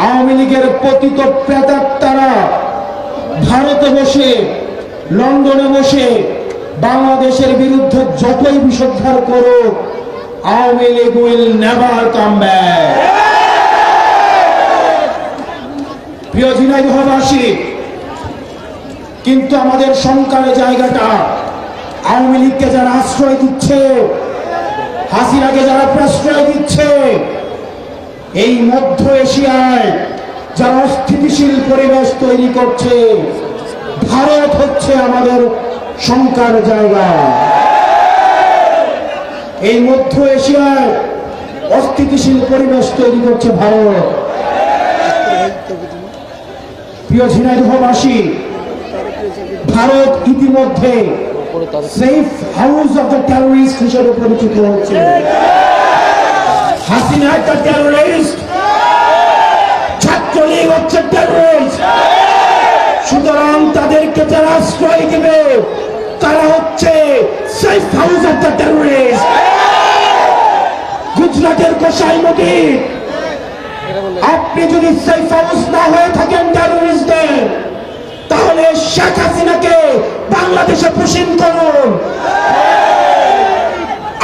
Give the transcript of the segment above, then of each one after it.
আওয়ামী লীগের পতিত প্রেতাত্মারা ভারতে বসে, লন্ডনে বসে বাংলাদেশের বিরুদ্ধে যতই বিষোদ্ধার করুক, Awami League will never come back. প্রিয় ঝিনাইদহবাসী, কিন্তু আমাদের শঙ্কার জায়গাটা আওয়ামী লীগকে যারা আশ্রয় দিচ্ছে, হাসিনাকে যারা প্রশ্রয় দিচ্ছে, এই মধ্য এশিয়ায় যারা অস্থিতিশীল পরিবেশ তৈরি করছে, ভারত হচ্ছে আমাদের শঙ্কার জায়গা। এই মধ্য এশিয়ায় অস্থিতিশীল পরিবেশ তৈরি করছে ভারত। প্রিয় ঝিনাইদহবাসী, ভারত ইতিমধ্যে safe house of the terrorist হিসেবে পরিচিত হচ্ছে। হাসিনা একটা টেররিস্ট, ছাত্রলীগ হচ্ছে টেররিস্ট। সুতরাং তাদেরকে যারা আশ্রয় দেবে তারা হচ্ছে safe house of the terrorist. গুজরাটের গোসাইমতি, আপনি যদি সেফ হাউস না হয়ে থাকেন টেররিস্টদের, তাহলে শেখ হাসিনাকে বাংলাদেশে পুষিন করুন।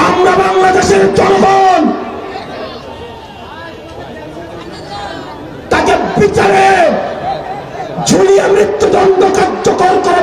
আমরা বাংলাদেশের জনগণ তাকে বিচারে ঝুলিয়ে মৃত্যুদণ্ড কার্যকর করা